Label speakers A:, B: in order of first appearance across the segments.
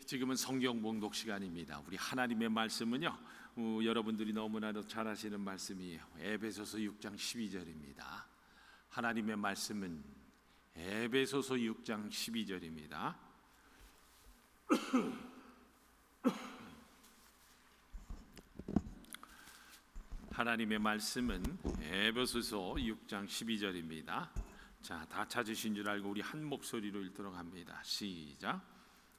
A: 지금은 성경 봉독 시간입니다. 우리 하나님의 말씀은요, 여러분들이 너무나도 잘 아시는 말씀이에요. 에베소서 6장 12절입니다. 하나님의 말씀은 에베소서 6장 12절입니다. 하나님의 말씀은 에베소서 6장 12절입니다. 자, 다 찾으신 줄 알고 우리 한 목소리로 읽도록 합니다. 시작.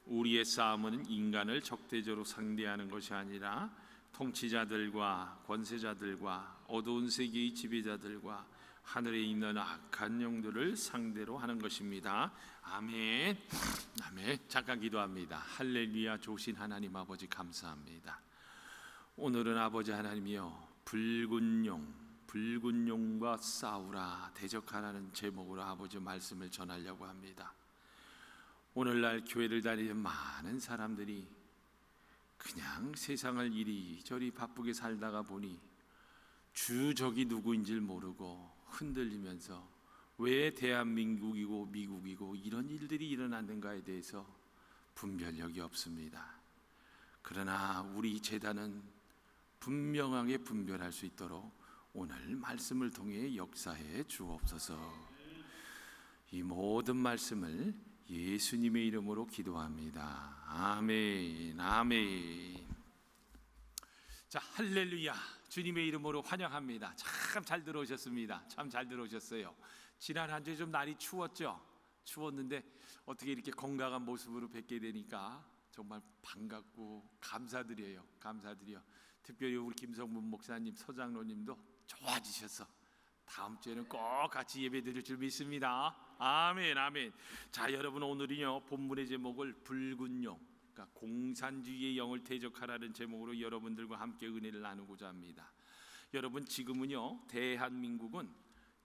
A: 우리의 싸움은 인간을 적대적으로 상대하는 것이 아니라 통치자들과 권세자들과 어두운 세계의 지배자들과 하늘에 있는 악한 영들을 상대로 하는 것입니다. 아멘. 아멘. 잠깐 기도합니다. 할렐루야. 좋으신 하나님 아버지 감사합니다. 오늘은 아버지 하나님이여 붉은 용과 싸우라 대적하라는 제목으로 아버지 말씀을 전하려고 합니다. 오늘날 교회를 다니는 많은 사람들이 그냥 세상을 이리저리 바쁘게 살다가 보니 주적이 누구인지 모르고 흔들리면서 왜 대한민국이고 미국이고 이런 일들이 일어났는가에 대해서 분별력이 없습니다. 그러나 우리 제단은 분명하게 분별할 수 있도록 오늘 말씀을 통해 역사해 주옵소서. 이 모든 말씀을 예수님의 이름으로 기도합니다. 아멘. 아멘. 자, 할렐루야. 주님의 이름으로 환영합니다. 참 잘 들어오셨습니다. 참 잘 들어오셨어요. 지난 한 주 좀 날이 추웠죠? 추웠는데 어떻게 이렇게 건강한 모습으로 뵙게 되니까 정말 반갑고 감사드려요. 감사드려. 특별히 우리 김성문 목사님, 서장로님도 좋아지셔서 다음 주에는 꼭 같이 예배 드릴 줄 믿습니다. 아멘. 아멘. 자, 여러분, 오늘은요 본문의 제목을 붉은 영, 그러니까 공산주의의 영을 대적하라는 제목으로 여러분들과 함께 은혜를 나누고자 합니다. 여러분, 지금은요 대한민국은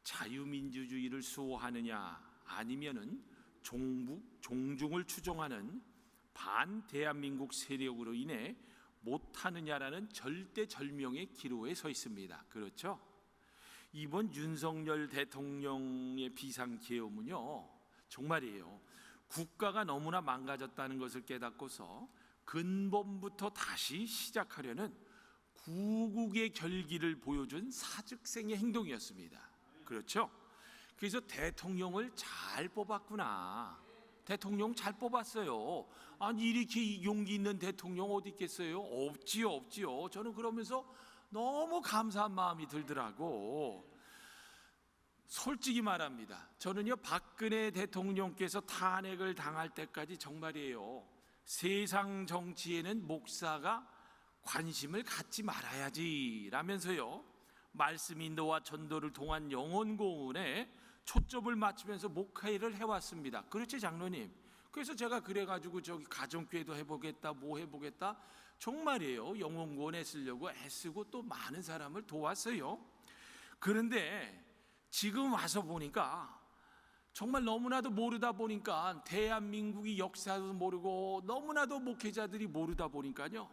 A: 자유민주주의를 수호하느냐 아니면은 종중을 추종하는 반대한민국 세력으로 인해 못하느냐라는 절대절명의 기로에 서 있습니다. 그렇죠? 이번 윤석열 대통령의 비상계엄은요 정말이에요. 국가가 너무나 망가졌다는 것을 깨닫고서 근본부터 다시 시작하려는 구국의 결기를 보여준 사직생의 행동이었습니다. 그렇죠? 그래서 대통령을 잘 뽑았구나. 대통령 잘 뽑았어요. 아니, 이렇게 용기 있는 대통령 어디 있겠어요? 없지요. 저는 그러면서 너무 감사한 마음이 들더라고. 솔직히 말합니다. 저는요 박근혜 대통령께서 탄핵을 당할 때까지 정말이에요, 세상 정치에는 목사가 관심을 갖지 말아야지 라면서요 말씀 인도와 전도를 통한 영혼 공헌에 초점을 맞추면서 목회를 해왔습니다. 그렇지, 장로님? 그래서 제가 그래가지고 저기 가정교회도 해보겠다, 뭐 해보겠다, 정말이에요. 영혼 구원에 쓰려고 애쓰고 또 많은 사람을 도왔어요. 그런데 지금 와서 보니까 정말 너무나도 모르다 보니까 대한민국이 역사도 모르고 너무나도 목회자들이 모르다 보니까요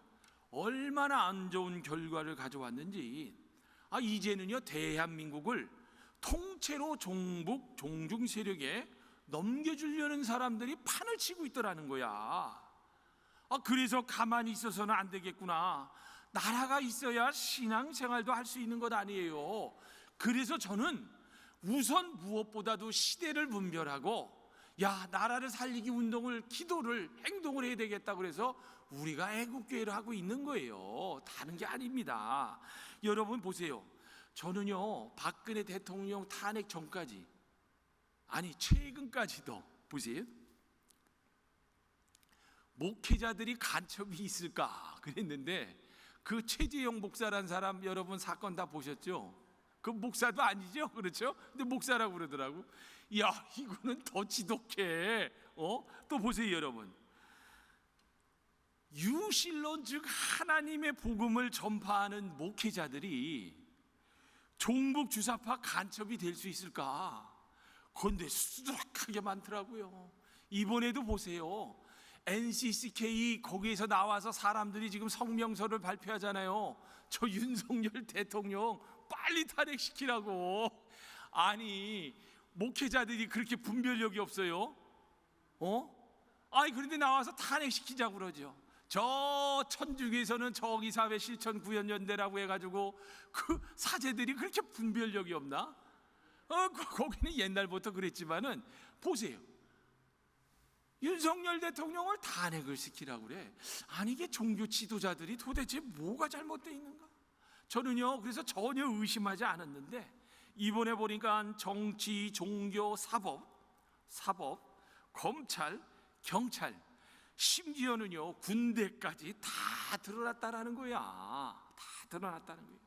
A: 얼마나 안 좋은 결과를 가져왔는지, 이제는요 대한민국을 통째로 종중 세력에 넘겨주려는 사람들이 판을 치고 있더라는 거야. 그래서 가만히 있어서는 안 되겠구나. 나라가 있어야 신앙생활도 할 수 있는 것 아니에요. 그래서 저는 우선 무엇보다도 시대를 분별하고 나라를 살리기 운동을, 기도를, 행동을 해야 되겠다. 그래서 우리가 애국교회를 하고 있는 거예요. 다른 게 아닙니다. 여러분 보세요. 저는요 박근혜 대통령 탄핵 전까지, 아니 최근까지도 보세요, 목회자들이 간첩이 있을까 그랬는데 그 최재형 목사라는 사람 여러분 사건 다 보셨죠? 그 목사도 아니죠, 그렇죠? 근데 목사라고 그러더라고. 이거는 더 지독해. 또 보세요, 여러분. 유실론, 즉 하나님의 복음을 전파하는 목회자들이 종북 주사파 간첩이 될 수 있을까? 그런데 수두룩하게 많더라고요. 이번에도 보세요. NCCK 거기에서 나와서 사람들이 지금 성명서를 발표하잖아요. 저 윤석열 대통령 빨리 탄핵시키라고. 아니, 목회자들이 그렇게 분별력이 없어요? 그런데 나와서 탄핵시키자고 그러죠. 저 천주교에서는 정의사회 실천 구현연대라고 해가지고 그 사제들이 그렇게 분별력이 없나? 거기는 옛날부터 그랬지만은 보세요. 윤석열 대통령을 탄핵을 시키라고 그래. 아니 이게 종교 지도자들이 도대체 뭐가 잘못되어 있는가? 저는요 그래서 전혀 의심하지 않았는데 이번에 보니까 정치, 종교, 사법, 검찰, 경찰, 심지어는요 군대까지 다 드러났다라는 거야. 다 드러났다는 거야.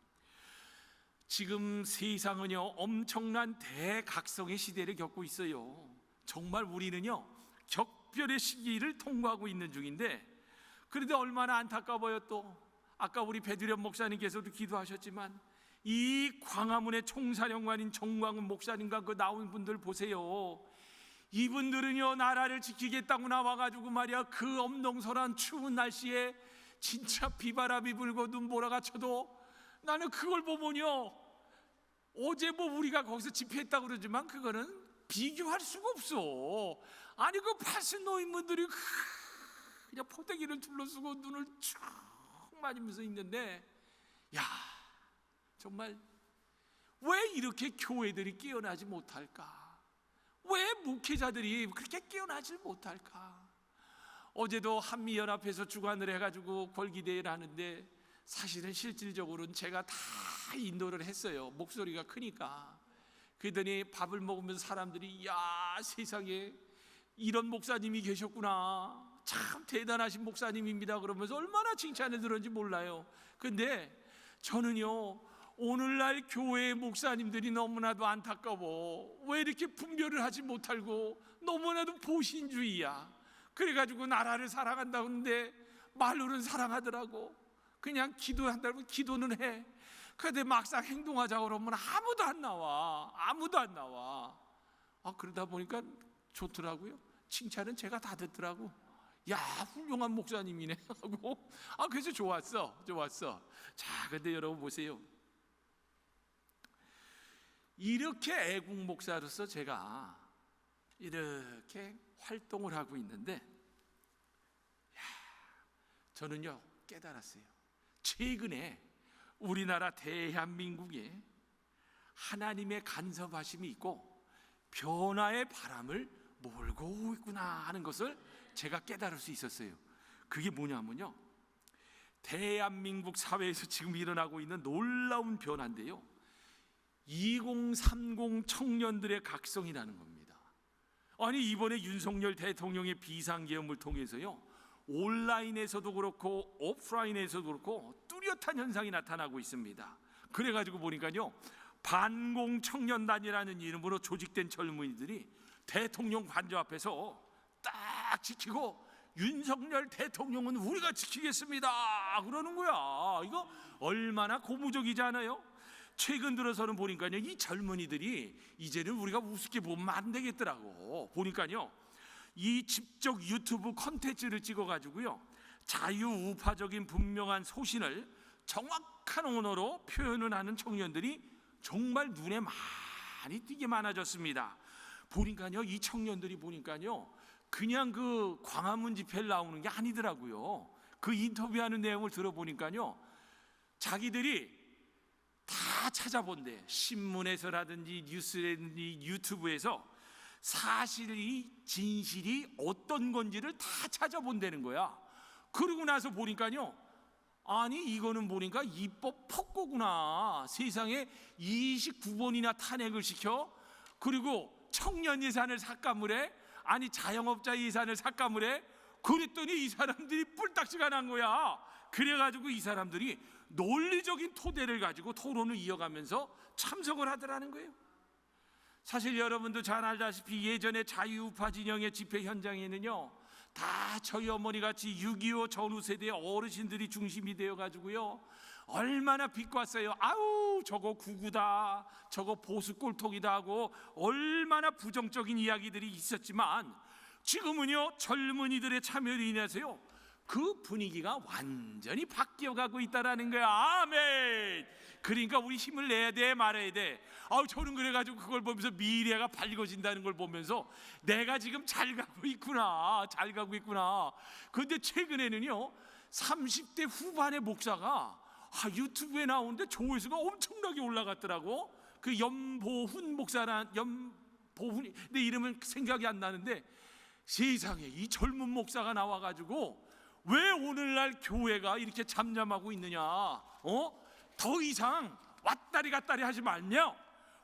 A: 지금 세상은요 엄청난 대각성의 시대를 겪고 있어요. 정말 우리는요 격변의 시기를 통과하고 있는 중인데, 그런데 얼마나 안타까워요. 또 아까 우리 배두련 목사님께서도 기도하셨지만 이 광화문의 총사령관인 정광훈 목사님과 그 나온 분들 보세요. 이분들은요 나라를 지키겠다고 나와가지고 말이야 그 엄동설한 추운 날씨에 진짜 비바람이 불고 눈보라가 쳐도 나는 그걸 보면요, 어제 뭐 우리가 거기서 집회했다고 그러지만 그거는 비교할 수가 없어. 아니 그 파신 노인분들이 그냥 포대기를 둘러쓰고 눈을 쭉 맞으면서 있는데, 야 정말 왜 이렇게 교회들이 깨어나지 못할까? 왜 목회자들이 그렇게 깨어나지 못할까? 어제도 한미연합에서 주관을 해가지고 걸기대회를 하는데 사실은 실질적으로는 제가 다 인도를 했어요. 목소리가 크니까. 그러더니 밥을 먹으면서 사람들이 야 세상에 이런 목사님이 계셨구나, 참 대단하신 목사님입니다 그러면서 얼마나 칭찬을 들었는지 몰라요. 근데 저는요 오늘날 교회의 목사님들이 너무나도 안타까워. 왜 이렇게 분별을 하지 못하고 너무나도 보신주의야. 그래가지고 나라를 사랑한다고 하는데 말로는 사랑하더라고. 그냥 기도한다고 기도는 해. 그런데 막상 행동하자고 그러면 아무도 안 나와. 그러다 보니까 좋더라고요. 칭찬은 제가 다 듣더라고. 야 훌륭한 목사님이네 하고. 그래서 좋았어. 자 근데 여러분 보세요. 이렇게 애국 목사로서 제가 이렇게 활동을 하고 있는데, 저는요 깨달았어요. 최근에 우리나라 대한민국에 하나님의 간섭하심이 있고 변화의 바람을 몰고 있구나 하는 것을 제가 깨달을 수 있었어요. 그게 뭐냐면요, 대한민국 사회에서 지금 일어나고 있는 놀라운 변화인데요, 2030 청년들의 각성이라는 겁니다. 아니 이번에 윤석열 대통령의 비상계엄을 통해서요 온라인에서도 그렇고 오프라인에서도 그렇고 뚜렷한 현상이 나타나고 있습니다. 그래가지고 보니까요 반공청년단이라는 이름으로 조직된 젊은이들이 대통령 관저 앞에서 딱 지키고 윤석열 대통령은 우리가 지키겠습니다 그러는 거야. 이거 얼마나 고무적이지 않아요? 최근 들어서는 보니까요 이 젊은이들이 이제는 우리가 우습게 보면 안 되겠더라고. 보니까요 이 직접 유튜브 콘텐츠를 찍어가지고요 자유우파적인 분명한 소신을 정확한 언어로 표현을 하는 청년들이 정말 눈에 많이 띄게 많아졌습니다. 보니까요 이 청년들이 보니까요 그냥 그 광화문 집회를 나오는 게 아니더라고요. 그 인터뷰하는 내용을 들어보니까요 자기들이 다 찾아본대. 신문에서라든지 뉴스라든지 유튜브에서 사실이 진실이 어떤 건지를 다 찾아본다는 거야. 그러고 나서 보니까요 아니 이거는 보니까 입법 폭거구나. 세상에 29번이나 탄핵을 시켜, 그리고 청년 예산을 삭감을 해, 아니 자영업자 예산을 삭감을 해. 그랬더니 이 사람들이 뿔딱지가 난 거야. 그래가지고 이 사람들이 논리적인 토대를 가지고 토론을 이어가면서 참석을 하더라는 거예요. 사실 여러분도 잘 알다시피 예전에 자유우파 진영의 집회 현장에는요 다 저희 어머니 같이 6.25 전후 세대의 어르신들이 중심이 되어가지고요 얼마나 비꼬았어요. 아우 저거 구구다, 저거 보수 꼴통이다 하고 얼마나 부정적인 이야기들이 있었지만, 지금은요 젊은이들의 참여로 인해서요 그 분위기가 완전히 바뀌어가고 있다라는 거야. 아멘. 그러니까 우리 힘을 내야 돼, 말아야 돼. 저는 그래가지고 그걸 보면서 미래가 밝아진다는 걸 보면서 내가 지금 잘 가고 있구나, 잘 가고 있구나. 그런데 최근에는요 30대 후반의 목사가 유튜브에 나오는데 조회수가 엄청나게 올라갔더라고. 그 연보훈 목사란, 연보훈, 내 이름은 생각이 안 나는데, 세상에 이 젊은 목사가 나와가지고 왜 오늘날 교회가 이렇게 잠잠하고 있느냐, 더 이상 왔다리 갔다리 하지 말냐,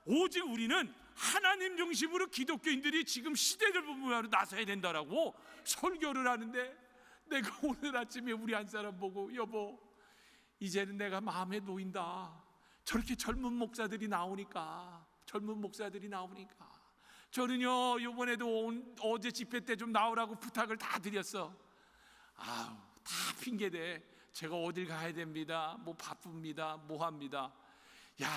A: 오직 우리는 하나님 중심으로 기독교인들이 지금 시대를 보면서 나서야 된다라고 설교를 하는데, 내가 오늘 아침에 우리 한 사람 보고, 여보 이제는 내가 마음에 놓인다. 저렇게 젊은 목사들이 나오니까, 저는요 이번에도 어제 집회 때 좀 나오라고 부탁을 다 드렸어. 다 핑계대. 제가 어딜 가야 됩니다, 뭐 바쁩니다, 뭐 합니다. 야,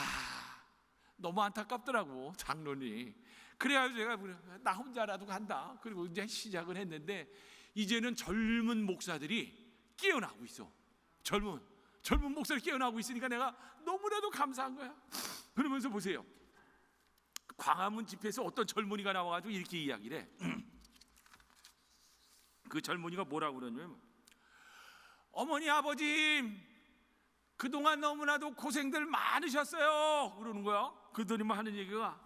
A: 너무 안타깝더라고 장로님. 그래가지고 제가 나 혼자라도 간다. 그리고 이제 시작을 했는데, 이제는 젊은 목사들이 깨어나고 있어. 젊은 목사들이 깨어나고 있으니까 내가 너무나도 감사한 거야. 그러면서 보세요, 광화문 집회에서 어떤 젊은이가 나와가지고 이렇게 이야기를 해. 그 젊은이가 뭐라고 그러냐면, 어머니 아버지 그동안 너무나도 고생들 많으셨어요 그러는 거야. 그러더니 하는 얘기가,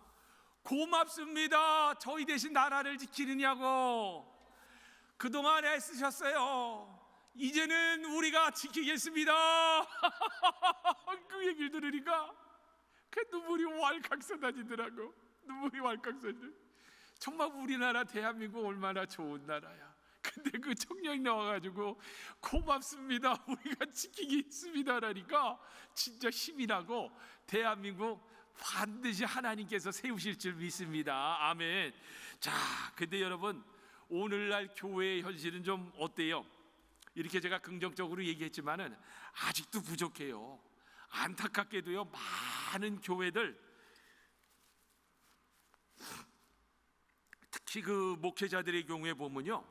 A: 고맙습니다, 저희 대신 나라를 지키느냐고. 그동안 애쓰셨어요. 이제는 우리가 지키겠습니다. 그 얘기를 들으니까 그 눈물이 왈칵 쏟아지더라고. 정말 우리나라 대한민국 얼마나 좋은 나라야. 근데 그 청년이 나와가지고 고맙습니다, 우리가 지키겠습니다라니까 진짜 힘이 나고, 대한민국 반드시 하나님께서 세우실 줄 믿습니다. 아멘. 자, 근데 여러분, 오늘날 교회의 현실은 좀 어때요? 이렇게 제가 긍정적으로 얘기했지만은 아직도 부족해요. 안타깝게도요 많은 교회들, 특히 그 목회자들의 경우에 보면요,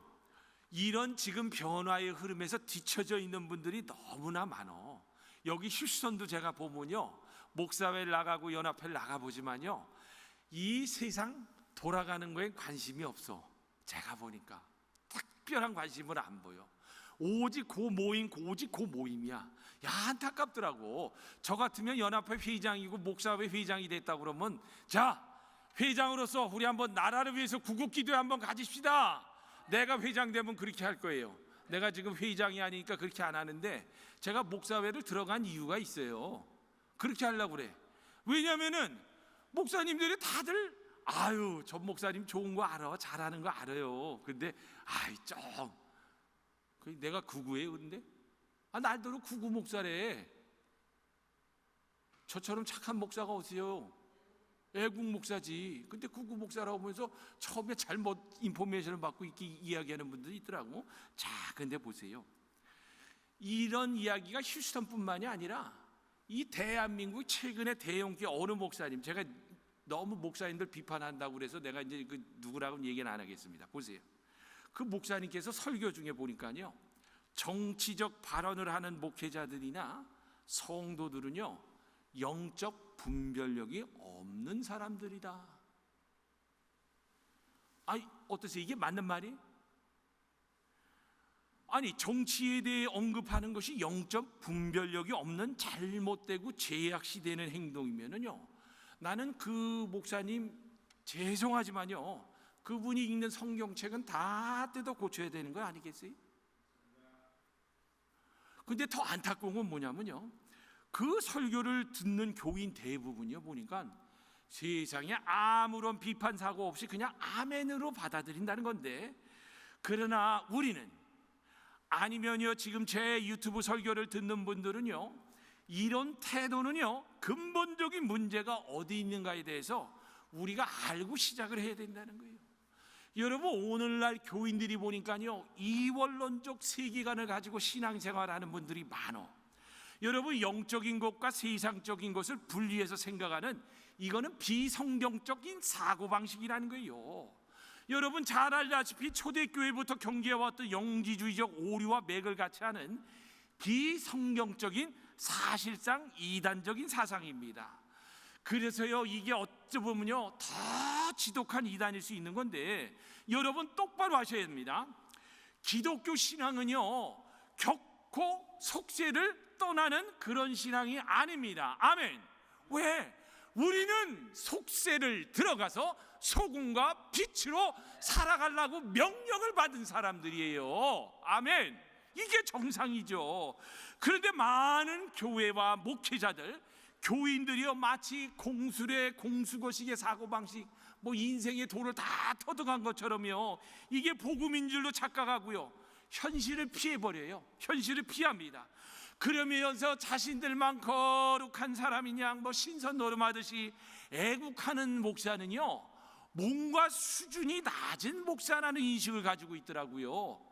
A: 이런 지금 변화의 흐름에서 뒤처져 있는 분들이 너무나 많어. 여기 휴스턴도 제가 보면요, 목사회를 나가고 연합회를 나가보지만요, 이 세상 돌아가는 거에 관심이 없어. 제가 보니까 특별한 관심을 안 보여. 오직 그 모임이야. 야, 안타깝더라고. 저 같으면 연합회 회장이고 목사회 회장이 됐다 그러면, 자, 회장으로서 우리 한번 나라를 위해서 구국기도회 한번 가집시다. 내가 회장 되면 그렇게 할 거예요. 내가 지금 회장이 아니니까 그렇게 안 하는데, 제가 목사회를 들어간 이유가 있어요. 그렇게 하려고 그래. 왜냐면은 목사님들이 다들 전 목사님 좋은 거 알아, 잘하는 거 알아요. 근데 내가 구구예요. 근데 날더러 구구 목사래. 저처럼 착한 목사가 어디요? 애국 목사지. 근데 구구 목사라고 하면서 처음에 잘못 인포메이션을 받고 이렇게 이야기하는 분들이 있더라고. 자, 근데 보세요, 이런 이야기가 휴스턴뿐만이 아니라 이 대한민국 최근에 대형교회 어느 목사님, 제가 너무 목사님들 비판한다고 그래서 내가 이제 그 누구라고는 얘기는 안 하겠습니다. 보세요, 그 목사님께서 설교 중에 보니까요, 정치적 발언을 하는 목회자들이나 성도들은요 영적 분별력이 없는 사람들이다. 어떠세요? 이게 맞는 말이? 정치에 대해 언급하는 것이 영적 분별력이 없는 잘못되고 죄악시되는 행동이면은요, 나는 그 목사님 죄송하지만요, 그분이 읽는 성경책은 다 뜯어 고쳐야 되는 거 아니겠어요? 근데 더 안타까운 건 뭐냐면요, 그 설교를 듣는 교인 대부분이요 보니까 세상에 아무런 비판 사고 없이 그냥 아멘으로 받아들인다는 건데, 그러나 우리는, 아니면요 지금 제 유튜브 설교를 듣는 분들은요, 이런 태도는요 근본적인 문제가 어디 있는가에 대해서 우리가 알고 시작을 해야 된다는 거예요. 여러분, 오늘날 교인들이 보니까요 이원론적 세계관을 가지고 신앙생활하는 분들이 많어. 여러분, 영적인 것과 세상적인 것을 분리해서 생각하는, 이거는 비성경적인 사고방식이라는 거예요. 여러분 잘 알다시피 초대교회부터 경계해왔던 영지주의적 오류와 맥을 같이 하는 비성경적인 사실상 이단적인 사상입니다. 그래서요, 이게 어찌 보면요 더 지독한 이단일 수 있는 건데, 여러분 똑바로 하셔야 됩니다. 기독교 신앙은요 결코 속세를 떠나는 그런 신앙이 아닙니다. 아멘. 왜? 우리는 속세를 들어가서 소금과 빛으로 살아가려고 명령을 받은 사람들이에요. 아멘. 이게 정상이죠. 그런데 많은 교회와 목회자들, 교인들이요 마치 공술의 공수거식의 사고방식, 뭐 인생의 도를 다 터득한 것처럼요, 이게 복음인 줄로 착각하고요 현실을 피해버려요. 현실을 피합니다. 그러면서 자신들만 거룩한 사람이냐 뭐 신선 노름하듯이 애국하는 목사는요 뭔가 수준이 낮은 목사라는 인식을 가지고 있더라고요.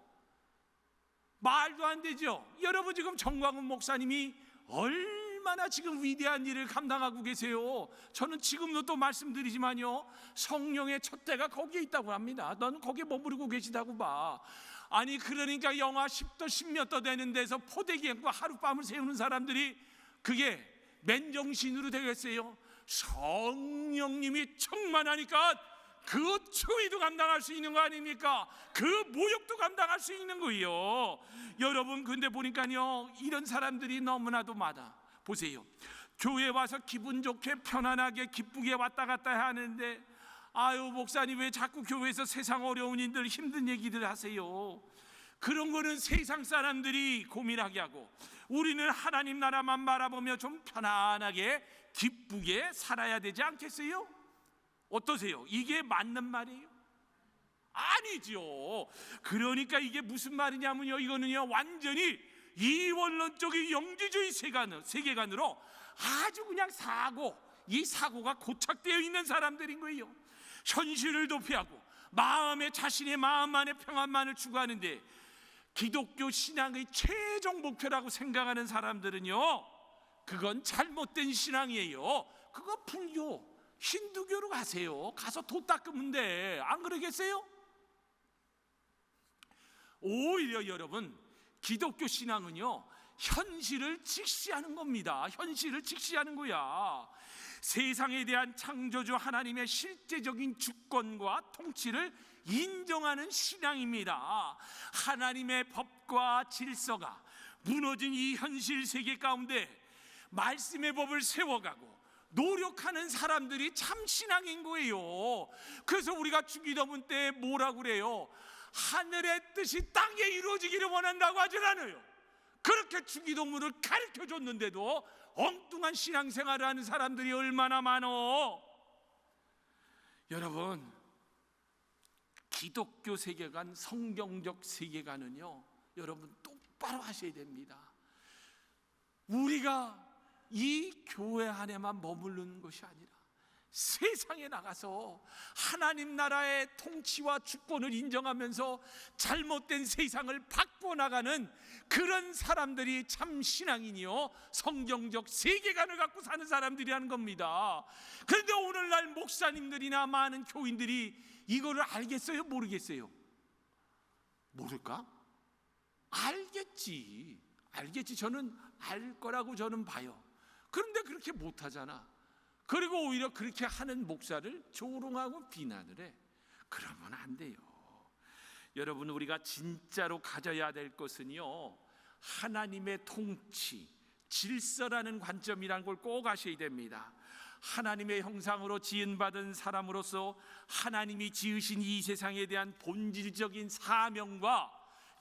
A: 말도 안 되죠. 여러분 지금 정광훈 목사님이 얼마나 지금 위대한 일을 감당하고 계세요. 저는 지금도 또 말씀드리지만요, 성령의 촛대가 거기에 있다고 합니다. 너는 거기에 머무르고 계시다고 봐. 아니 그러니까 영하 10도 10몇 도 되는 데서 포대기 얹고 하룻밤을 새우는 사람들이 그게 맨정신으로 되겠어요? 성령님이 충만하니까 그 추위도 감당할 수 있는 거 아닙니까? 그 모욕도 감당할 수 있는 거예요. 여러분 근데 보니까요 이런 사람들이 너무나도 많아. 보세요, 교회 와서 기분 좋게 편안하게 기쁘게 왔다 갔다 하는데, 아유 목사님 왜 자꾸 교회에서 세상 어려운 일들 힘든 얘기들 하세요? 그런 거는 세상 사람들이 고민하게 하고 우리는 하나님 나라만 바라보며 좀 편안하게 기쁘게 살아야 되지 않겠어요? 어떠세요? 이게 맞는 말이에요? 아니죠. 그러니까 이게 무슨 말이냐면요, 이거는요 완전히 이원론적인 영지주의 세계관으로 아주 그냥 이 사고가 고착되어 있는 사람들인 거예요. 현실을 도피하고 자신의 마음만의 평안만을 추구하는데, 기독교 신앙의 최종 목표라고 생각하는 사람들은요 그건 잘못된 신앙이에요. 그거 불교, 힌두교로 가세요. 가서 도 닦으면 돼. 안 그러겠어요? 오히려 여러분 기독교 신앙은요 현실을 직시하는 겁니다. 현실을 직시하는 거야. 세상에 대한 창조주 하나님의 실제적인 주권과 통치를 인정하는 신앙입니다. 하나님의 법과 질서가 무너진 이 현실 세계 가운데 말씀의 법을 세워가고 노력하는 사람들이 참 신앙인 거예요. 그래서 우리가 주기도문 때 뭐라고 그래요? 하늘의 뜻이 땅에 이루어지기를 원한다고 하질 않아요. 그렇게 주기도문을 가르쳐줬는데도 엉뚱한 신앙생활을 하는 사람들이 얼마나 많어. 여러분 기독교 세계관, 성경적 세계관은요 여러분 똑바로 하셔야 됩니다. 우리가 이 교회 안에만 머무르는 것이 아니라 세상에 나가서 하나님 나라의 통치와 주권을 인정하면서 잘못된 세상을 바꿔나가는 그런 사람들이 참 신앙인이요 성경적 세계관을 갖고 사는 사람들이라는 겁니다. 그런데 오늘날 목사님들이나 많은 교인들이 이거를 알겠어요? 모르겠어요? 모를까? 알겠지. 저는 알 거라고 저는 봐요. 그런데 그렇게 못하잖아. 그리고 오히려 그렇게 하는 목사를 조롱하고 비난을 해. 그러면 안 돼요. 여러분 우리가 진짜로 가져야 될 것은요 하나님의 통치, 질서라는 관점이라는 걸 꼭 아셔야 됩니다. 하나님의 형상으로 지은받은 사람으로서 하나님이 지으신 이 세상에 대한 본질적인 사명과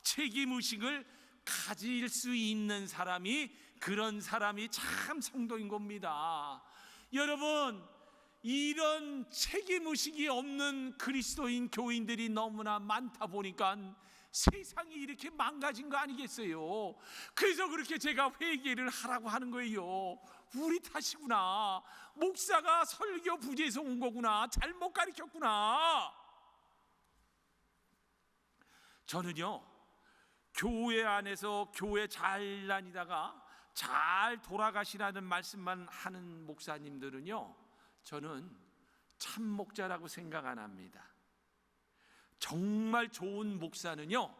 A: 책임의식을 가질 수 있는 사람이, 그런 사람이 참 성도인 겁니다. 여러분 이런 책임의식이 없는 그리스도인 교인들이 너무나 많다 보니까 세상이 이렇게 망가진 거 아니겠어요? 그래서 그렇게 제가 회개를 하라고 하는 거예요. 우리 탓이구나. 목사가 설교 부재에서 온 거구나. 잘못 가르쳤구나. 저는요 교회 안에서 교회 잘 다니다가 잘 돌아가시라는 말씀만 하는 목사님들은요 저는 참 목자라고 생각 안 합니다. 정말 좋은 목사는요,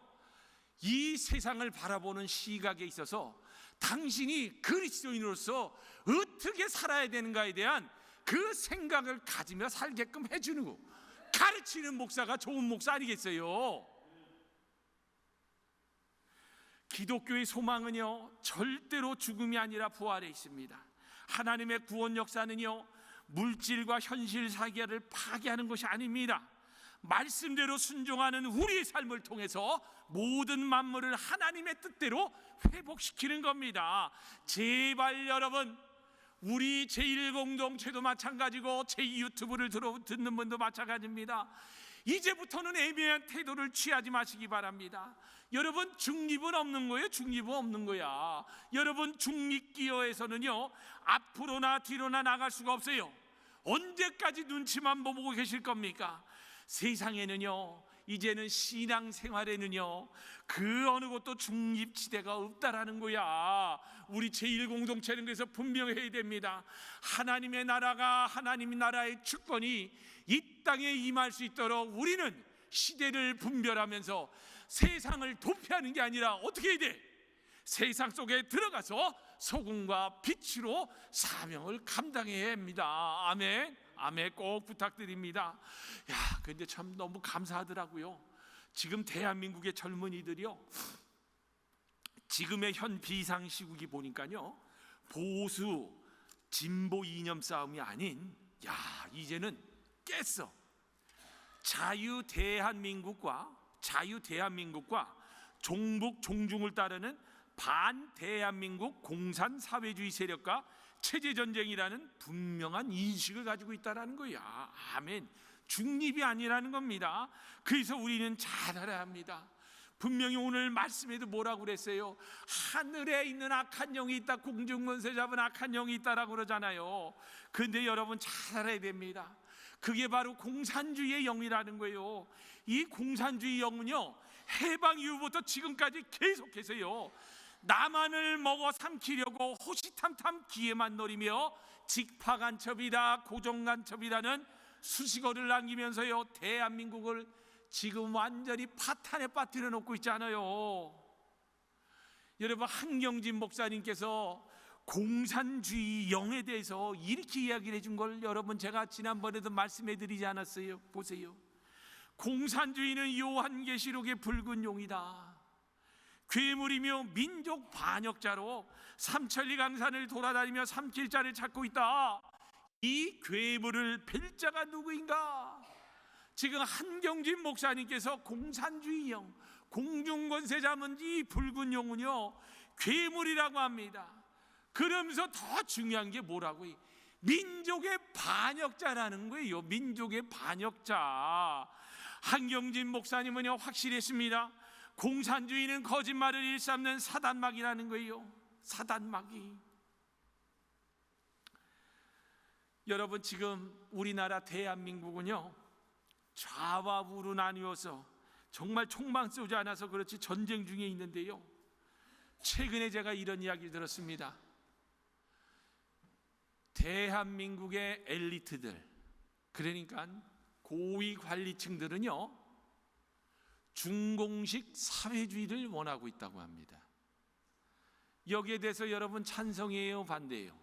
A: 이 세상을 바라보는 시각에 있어서 당신이 그리스도인으로서 어떻게 살아야 되는가에 대한 그 생각을 가지며 살게끔 해주는 거, 가르치는 목사가 좋은 목사 아니겠어요? 기독교의 소망은요, 절대로 죽음이 아니라 부활에 있습니다. 하나님의 구원 역사는요, 물질과 현실 사계를 파괴하는 것이 아닙니다. 말씀대로 순종하는 우리의 삶을 통해서 모든 만물을 하나님의 뜻대로 회복시키는 겁니다. 제발 여러분, 우리 제1공동체도 마찬가지고 제2유튜브를 듣는 분도 마찬가지입니다. 이제부터는 애매한 태도를 취하지 마시기 바랍니다. 여러분, 중립은 없는 거예요. 중립은 없는 거야. 여러분, 중립기어에서는요, 앞으로나 뒤로나 나갈 수가 없어요. 언제까지 눈치만 보고 계실 겁니까? 세상에는요, 이제는 신앙생활에는요, 그 어느 곳도 중립지대가 없다라는 거야. 우리 제1공동체는 그래서 분명해야 됩니다. 하나님의 나라가, 하나님의 나라의 주권이 이 땅에 임할 수 있도록 우리는 시대를 분별하면서 세상을 도피하는 게 아니라 어떻게 해야 돼? 세상 속에 들어가서 소금과 빛으로 사명을 감당해야 합니다. 아멘. 아멘. 꼭 부탁드립니다. 야, 근데 참 너무 감사하더라고요. 지금 대한민국의 젊은이들이요, 지금의 현 비상시국이 보니까요, 보수 진보 이념 싸움이 아닌, 야, 이제는 깼어. 자유 대한민국과 종북 종중을 따르는 반대한민국 공산사회주의 세력과 체제전쟁이라는 분명한 인식을 가지고 있다는 거야. 아멘. 중립이 아니라는 겁니다. 그래서 우리는 잘 알아야 합니다. 분명히 오늘 말씀에도 뭐라고 그랬어요? 하늘에 있는 악한 영이 있다, 공중권세 잡은 악한 영이 있다라고 그러잖아요. 그런데 여러분 잘 알아야 됩니다. 그게 바로 공산주의의 영이라는 거예요. 이 공산주의 영은요, 해방 이후부터 지금까지 계속해서요, 나만을 먹어 삼키려고 호시탐탐 기회만 노리며 직파간첩이다, 고정간첩이라는 수식어를 남기면서요, 대한민국을 지금 완전히 파탄에 빠뜨려 놓고 있잖아요. 여러분, 한경진 목사님께서 공산주의 영에 대해서 이렇게 이야기를 해준 걸 여러분 제가 지난번에도 말씀해 드리지 않았어요? 보세요. 공산주의는 요한계시록의 붉은 용이다. 괴물이며 민족 반역자로 삼천리 강산을 돌아다니며 삼킬자를 찾고 있다. 이 괴물을 뵐 자가 누구인가? 지금 한경진 목사님께서 공산주의 영, 공중권세 잡은 이 붉은 용은요, 괴물이라고 합니다. 그러면서 더 중요한 게 뭐라고? 민족의 반역자라는 거예요. 민족의 반역자. 한경진 목사님은요, 확실했습니다. 공산주의는 거짓말을 일삼는 사단막이라는 거예요. 사단막이. 여러분, 지금 우리나라 대한민국은요, 좌와 우로 나뉘어서 정말 총만 쏘지 않아서 그렇지 전쟁 중에 있는데요, 최근에 제가 이런 이야기를 들었습니다. 대한민국의 엘리트들, 그러니까 고위 관리층들은요, 중공식 사회주의를 원하고 있다고 합니다. 여기에 대해서 여러분 찬성이에요, 반대예요?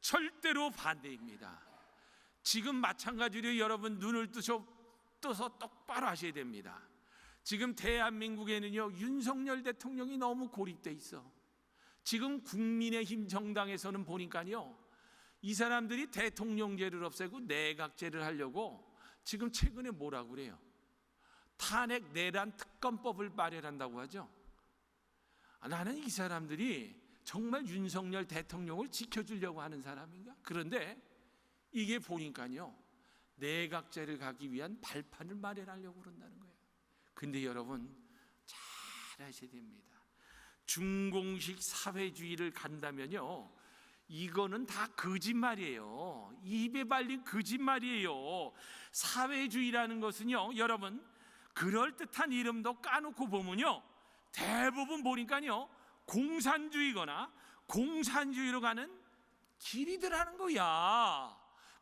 A: 절대로 반대입니다. 지금 마찬가지로 여러분 눈을 떠서 똑바로 하셔야 됩니다. 지금 대한민국에는요, 윤석열 대통령이 너무 고립돼 있어. 지금 국민의힘 정당에서는 보니까요, 이 사람들이 대통령제를 없애고 내각제를 하려고 지금 최근에 뭐라고 그래요? 탄핵 내란 특검법을 마련한다고 하죠. 나는 이 사람들이 정말 윤석열 대통령을 지켜주려고 하는 사람인가? 그런데 이게 보니까요, 내각제를 가기 위한 발판을 마련하려고 그런다는 거예요. 근데 여러분 잘 아셔야 됩니다. 중공식 사회주의를 간다면요, 이거는 다 거짓말이에요. 입에 발린 거짓말이에요. 사회주의라는 것은요, 여러분 그럴듯한 이름도 까놓고 보면요, 대부분 보니까요, 공산주의거나 공산주의로 가는 길이더라는 거야.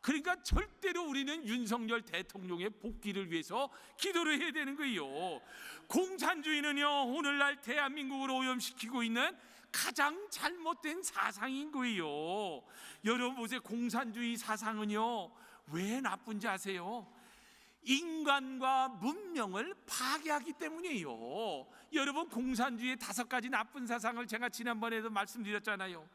A: 그러니까 절대로 우리는 윤석열 대통령의 복귀를 위해서 기도를 해야 되는 거예요. 공산주의는요, 오늘날 대한민국을 오염시키고 있는 가장 잘못된 사상인 거예요. 여러분 보세요. 공산주의 사상은요, 왜 나쁜지 아세요? 인간과 문명을 파괴하기 때문이에요. 여러분, 공산주의의 5가지 나쁜 사상을 제가 지난번에도 말씀드렸잖아요.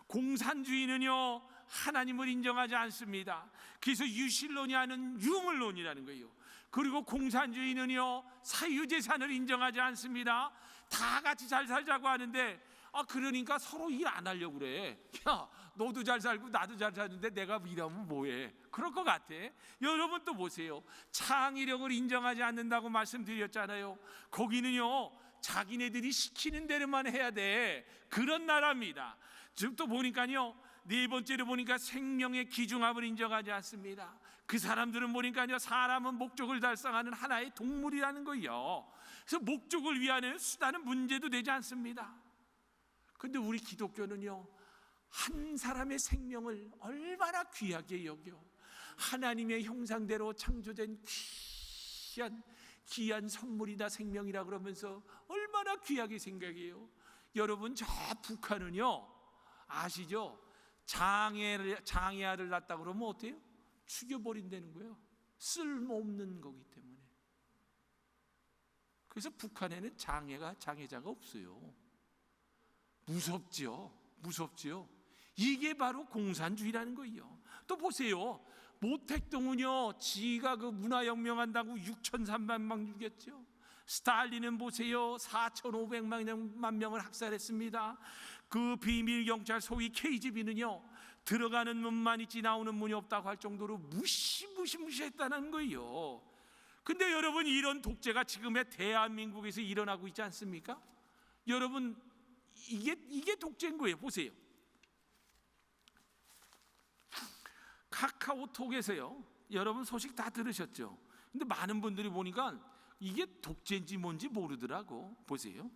A: 공산주의는요, 하나님을 인정하지 않습니다. 그래서 유실론이 아닌 유물론이라는 거예요. 그리고 공산주의는요, 사유재산을 인정하지 않습니다. 다 같이 잘 살자고 하는데, 그러니까 서로 일 안 하려고 그래. 야, 너도 잘 살고 나도 잘 사는데 내가 일하면 뭐해? 그럴 것 같아. 여러분 또 보세요. 창의력을 인정하지 않는다고 말씀드렸잖아요. 거기는요, 자기네들이 시키는 대로만 해야 돼. 그런 나라입니다. 지금 또 보니까요, 4번째로 보니까 생명의 귀중함을 인정하지 않습니다. 그 사람들은 보니까요, 사람은 목적을 달성하는 하나의 동물이라는 거예요. 그래서 목적을 위한 수단은 문제도 되지 않습니다. 근데 우리 기독교는요, 한 사람의 생명을 얼마나 귀하게 여겨. 하나님의 형상대로 창조된 귀한 선물이다 생명이라 그러면서 얼마나 귀하게 생각해요. 여러분, 저 북한은요, 아시죠? 장애아를 낳았다 그러면 어때요? 죽여버린다는 거예요. 쓸모없는 거기 때문에. 그래서 북한에는 장애자가 없어요. 무섭지요. 이게 바로 공산주의라는 거예요. 또 보세요. 모택동은요, 지가 그 문화혁명한다고 6,300만 죽였죠. 스탈린은 보세요, 4,500만 명을 학살했습니다. 그 비밀경찰 소위 KGB는요, 들어가는 문만 있지 나오는 문이 없다고 할 정도로 무시했다는 거예요. 근데 여러분, 이런 독재가 지금의 대한민국에서 일어나고 있지 않습니까? 여러분, 이게 독재인 거예요. 보세요. 카카오톡에서요, 여러분 소식 다 들으셨죠? 근데 많은 분들이 보니까 이게 독재인지 뭔지 모르더라고. 보세요.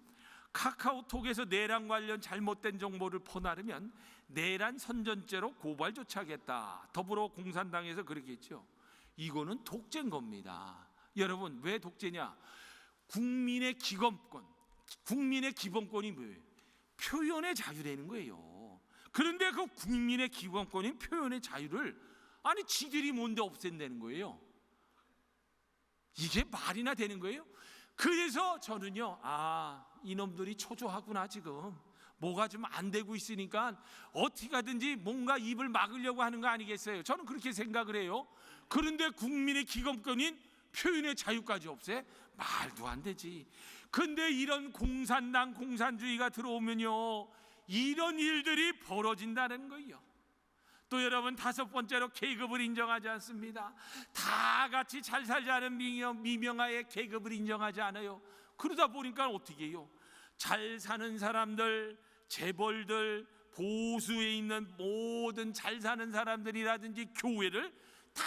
A: 카카오톡에서 내란 관련 잘못된 정보를 퍼나르면 내란 선전죄로 고발 조치하겠다. 더불어 공산당에서 그렇게 했죠. 이거는 독재인 겁니다. 여러분, 왜 독재냐? 국민의 기본권이 뭐예요? 표현의 자유라는 거예요. 그런데 그 국민의 기본권인 표현의 자유를 지들이 뭔데 없앤다는 거예요. 이게 말이나 되는 거예요? 그래서 저는요, 이놈들이 초조하구나. 지금 뭐가 좀 안 되고 있으니까 어떻게 하든지 뭔가 입을 막으려고 하는 거 아니겠어요? 저는 그렇게 생각을 해요. 그런데 국민의 기본권인 표현의 자유까지 없애? 말도 안 되지. 근데 이런 공산주의가 들어오면요, 이런 일들이 벌어진다는 거예요. 또 여러분, 5번째로 계급을 인정하지 않습니다. 다 같이 잘 살자는 미명하에 계급을 인정하지 않아요. 그러다 보니까 어떻게 해요? 잘 사는 사람들, 재벌들, 보수에 있는 모든 잘 사는 사람들이라든지 교회를 다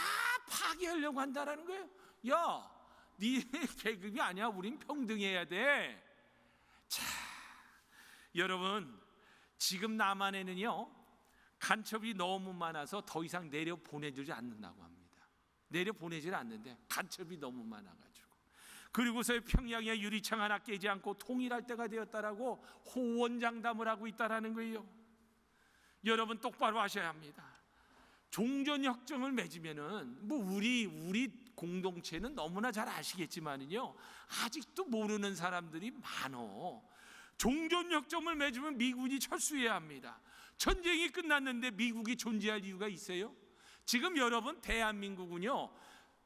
A: 파괴하려고 한다는 거예요. 야, 네 계급이 아니야. 우린 평등해야 돼. 자, 여러분, 지금 남한에는요, 간첩이 너무 많아서 더 이상 내려보내주지 않는다고 합니다. 내려보내질 않는데 간첩이 너무 많아가지고. 그리고서 평양의 유리창 하나 깨지 않고 통일할 때가 되었다라고 호언장담을 하고 있다라는 거예요. 여러분, 똑바로 하셔야 합니다. 종전협정을 맺으면은 우리 공동체는 너무나 잘 아시겠지만은요, 아직도 모르는 사람들이 많어. 종전협정을 맺으면 미군이 철수해야 합니다. 전쟁이 끝났는데 미국이 존재할 이유가 있어요? 지금 여러분, 대한민국은요,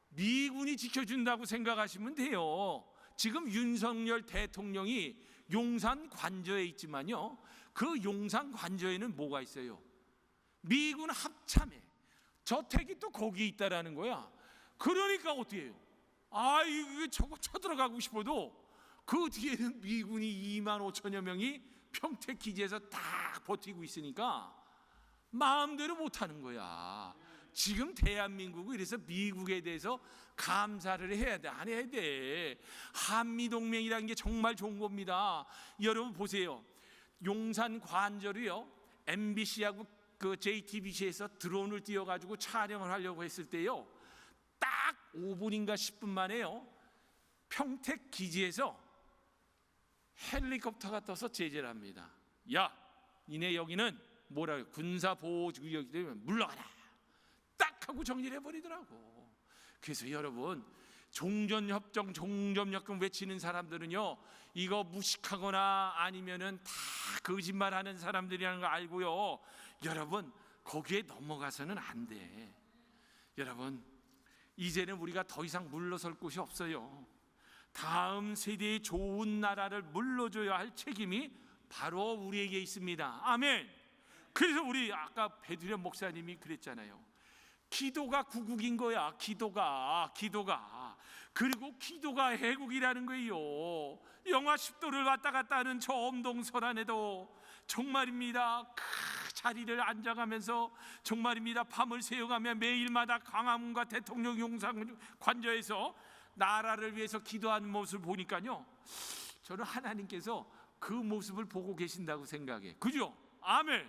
A: 미군이 지켜준다고 생각하시면 돼요. 지금 윤석열 대통령이 용산 관저에 있지만요, 그 용산 관저에는 뭐가 있어요? 미군 합참에 저택이 또 거기에 있다라는 거야. 그러니까 어떻게 해요? 이거 저거 쳐들어가고 싶어도 그 뒤에는 미군이 25,000여 명이 평택 기지에서 딱 버티고 있으니까 마음대로 못하는 거야. 지금 대한민국이 이래서 미국에 대해서 감사를 해야 돼, 안 해야 돼? 한미동맹이라는 게 정말 좋은 겁니다. 여러분 보세요. 용산 관저를요, MBC하고 그 JTBC에서 드론을 띄워가지고 촬영을 하려고 했을 때요, 딱 5분인가 10분 만에요, 평택 기지에서 헬리콥터가 떠서 제재를 합니다. 야, 니네 여기는 뭐라 군사보호구역이기 때문에 물러가라, 딱 하고 정리를 해버리더라고. 그래서 여러분, 종전협정, 종전협정 외치는 사람들은요, 이거 무식하거나 아니면은 다 거짓말하는 사람들이라는 거 알고요, 여러분 거기에 넘어가서는 안 돼. 여러분, 이제는 우리가 더 이상 물러설 곳이 없어요. 다음 세대의 좋은 나라를 물러줘야 할 책임이 바로 우리에게 있습니다. 아멘. 그래서 우리 아까 배두련 목사님이 그랬잖아요. 기도가 구국인 거야. 기도가. 그리고 기도가 해국이라는 거예요. 영하 10도를 왔다 갔다 하는 저 엄동설 안에도 정말입니다, 그 자리를 앉아가면서 정말입니다, 밤을 새워가며 매일마다 광화문과 대통령 용상 관저에서 나라를 위해서 기도하는 모습을 보니까요, 저는 하나님께서 그 모습을 보고 계신다고 생각해. 그죠? 아멘.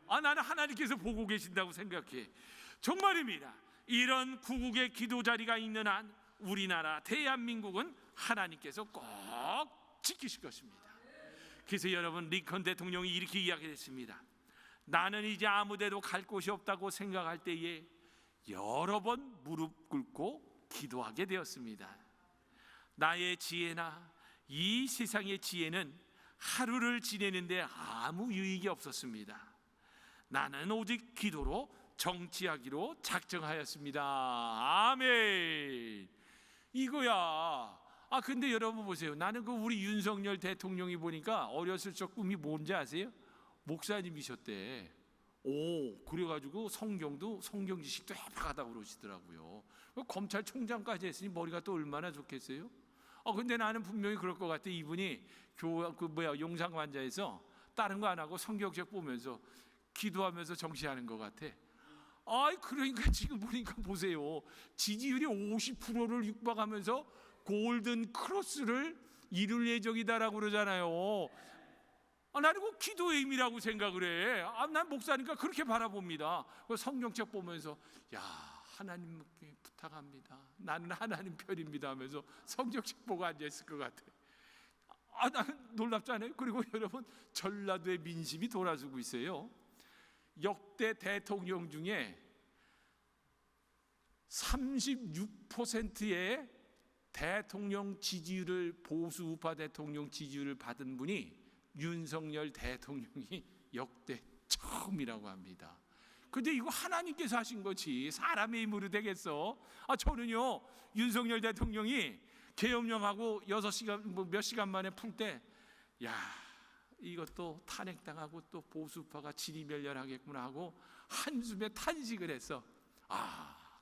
A: 나는 하나님께서 보고 계신다고 생각해. 정말입니다. 이런 구국의 기도 자리가 있는 한 우리나라 대한민국은 하나님께서 꼭 지키실 것입니다. 그래서 여러분, 링컨 대통령이 이렇게 이야기했습니다. 나는 이제 아무데도 갈 곳이 없다고 생각할 때에 여러 번 무릎 꿇고 기도하게 되었습니다. 나의 지혜나 이 세상의 지혜는 하루를 지내는데 아무 유익이 없었습니다. 나는 오직 기도로 정치하기로 작정하였습니다. 아멘. 이거야. 근데 여러분 보세요. 나는 그 우리 윤석열 대통령이 보니까 어렸을 적 꿈이 뭔지 아세요? 목사님이셨대. 그래가지고 성경도 성경 지식도 해박하다고 그러시더라고요. 검찰총장까지 했으니 머리가 또 얼마나 좋겠어요? 근데 나는 분명히 그럴 것 같아. 이분이 용상관자에서 다른 거 안 하고 성경책 보면서 기도하면서 정치하는 것 같아. 그러니까 지금 보니까 보세요. 지지율이 50%를 육박하면서 골든 크로스를 이룰 예정이다라고 그러잖아요. 나는 그 기도의 힘이라고 생각을 해. 난 목사니까 그렇게 바라봅니다. 성경책 보면서 야, 하나님께 부탁합니다. 나는 하나님 편입니다 하면서 성경책 보고 앉아있을 것 같아. 나는 놀랍지 않아요? 그리고 여러분, 전라도의 민심이 돌아서고 있어요. 역대 대통령 중에 36%의 대통령 지지율을, 보수 우파 대통령 지지율을 받은 분이 윤석열 대통령이 역대 처음이라고 합니다. 근데 이거 하나님께서 하신 거지 사람의 힘으로 되겠어? 저는요, 윤석열 대통령이 계엄령하고 6시간 몇 시간 만에 풀 때, 야, 이것도 탄핵당하고 또 보수파가 진이멸렬하겠구나 하고 한숨에 탄식을 했어.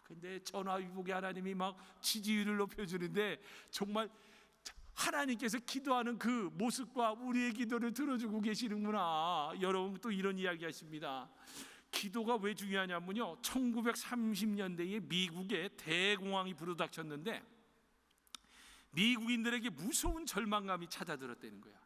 A: 근데 전화위복의 하나님이 막 지지율을 높여주는데 정말 하나님께서 기도하는 그 모습과 우리의 기도를 들어주고 계시는구나. 여러분 또 이런 이야기 하십니다. 기도가 왜 중요하냐면요, 1930년대에 미국에 대공황이 불어닥쳤는데 미국인들에게 무서운 절망감이 찾아들었다는 거야.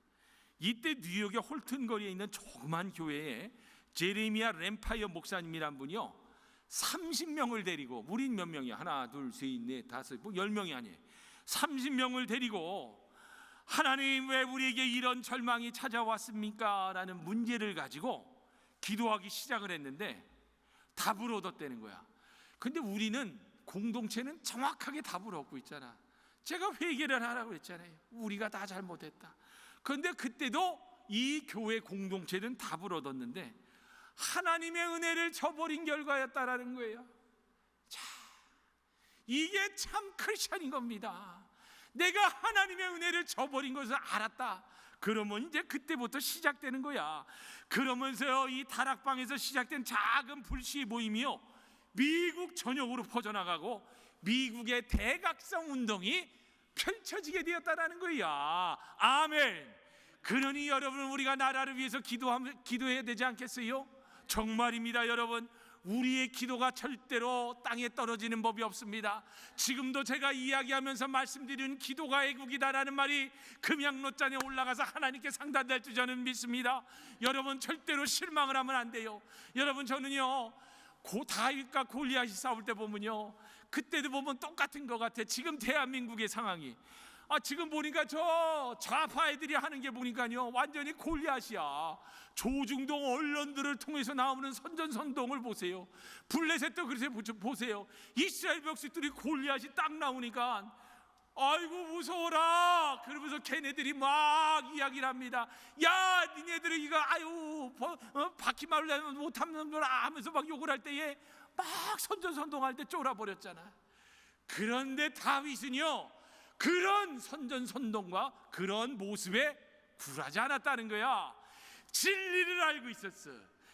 A: 이때 뉴욕의 홀튼 거리에 있는 조그만 교회에 제레미야 램파이어 목사님이란 분이요, 30명을 데리고, 우린 몇 명이야? 하나, 둘, 셋, 넷, 다섯, 10명이 아니에요. 30명을 데리고 하나님 왜 우리에게 이런 절망이 찾아왔습니까? 라는 문제를 가지고 기도하기 시작을 했는데 답을 얻었다는 거야. 근데 우리는, 공동체는 정확하게 답을 얻고 있잖아. 제가 회개를 하라고 했잖아요. 우리가 다 잘못했다. 그런데 그때도 이 교회 공동체는 답을 얻었는데 하나님의 은혜를 저버린 결과였다라는 거예요. 자, 이게 참 크리스천인 겁니다. 내가 하나님의 은혜를 저버린 것을 알았다. 그러면 이제 그때부터 시작되는 거야. 그러면서 이 다락방에서 시작된 작은 불시의 모임이요, 미국 전역으로 퍼져나가고 미국의 대각성 운동이 펼쳐지게 되었다라는 거야. 아멘. 그러니 여러분, 우리가 나라를 위해서 기도해야 되지 않겠어요? 정말입니다. 여러분, 우리의 기도가 절대로 땅에 떨어지는 법이 없습니다. 지금도 제가 이야기하면서 말씀드리는 기도가 애국이다라는 말이 금양로잔에 올라가서 하나님께 상달될 줄 저는 믿습니다. 여러분 절대로 실망을 하면 안 돼요. 여러분 저는요 다윗과 골리앗이 싸울 때 보면요, 그때도 보면 똑같은 것 같아. 지금 대한민국의 상황이 지금 보니까 저 좌파 애들이 하는 게 보니까요 완전히 골리앗이야. 조중동 언론들을 통해서 나오는 선전선동을 보세요. 블레셋도 그래서 보세요. 이스라엘 백성들이 골리앗이 딱 나오니까 아이고 무서워라 그러면서 걔네들이 막 이야기를 합니다. 야 니네들이 이거 바퀴말로 못하는 놈들아 하면서 막 욕을 할 때에 막 선전선동할 때 쫄아버렸잖아. 그런데 다윗은요 그런 선전선동과 그런 모습에 굴하지 않았다는 거야. 진리를 알고 있었어.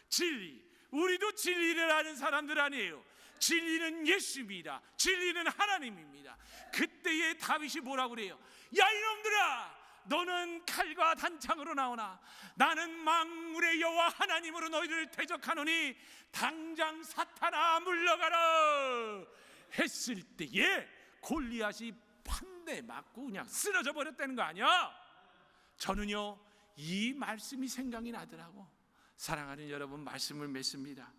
A: 진리. 우리도 진리를 아는 사람들 아니에요. 진리는 예수입니다. 진리는 하나님입니다. 그때의 다윗이 뭐라고 그래요? 야 이놈들아, 너는 칼과 단창으로 나오나 나는 만물의 여호와 하나님으로 너희를 대적하노니 당장 사탄아 물러가라 했을 때에 골리앗이 판대 맞고 그냥 쓰러져 버렸다는 거 아니야? 저는요 이 말씀이 생각이 나더라고. 사랑하는 여러분, 말씀을 맺습니다.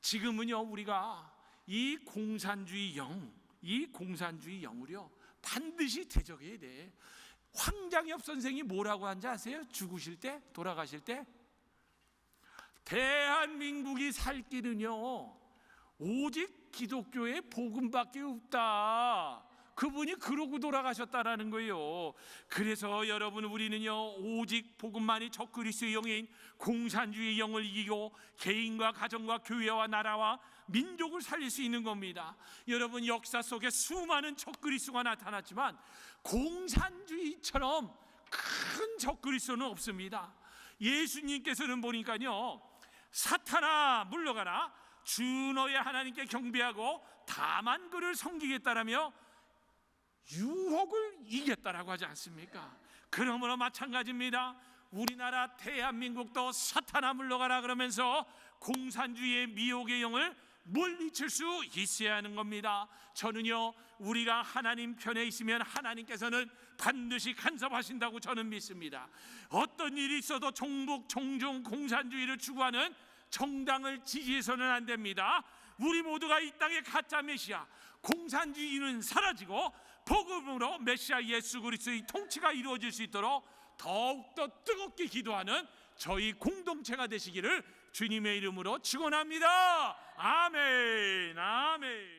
A: 지금은요 우리가 이 공산주의 영을요 반드시 대적해야 돼. 황장엽 선생이 뭐라고 한지 아세요? 죽으실 때, 돌아가실 때 대한민국이 살 길은요 오직 기독교의 복음밖에 없다. 그분이 그러고 돌아가셨다라는 거예요. 그래서 여러분 우리는요 오직 복음만이 적그리스도의 영인 공산주의 영을 이기고 개인과 가정과 교회와 나라와 민족을 살릴 수 있는 겁니다. 여러분 역사 속에 수많은 적그리스도가 나타났지만 공산주의처럼 큰 적그리스도는 없습니다. 예수님께서는 보니까요 사탄아 물러가라, 주 너의 하나님께 경배하고 다만 그를 섬기겠다라며 유혹을 이겼다라고 하지 않습니까? 그러므로 마찬가지입니다. 우리나라 대한민국도 사탄아 물러가라 그러면서 공산주의의 미혹의 영을 물리칠 수 있어야 하는 겁니다. 저는요 우리가 하나님 편에 있으면 하나님께서는 반드시 간섭하신다고 저는 믿습니다. 어떤 일이 있어도 종북 종중 공산주의를 추구하는 정당을 지지해서는 안 됩니다. 우리 모두가 이 땅의 가짜 메시아 공산주의는 사라지고 복음으로 메시아 예수 그리스도의 통치가 이루어질 수 있도록 더욱더 뜨겁게 기도하는 저희 공동체가 되시기를 주님의 이름으로 축원합니다. 아멘. 아멘.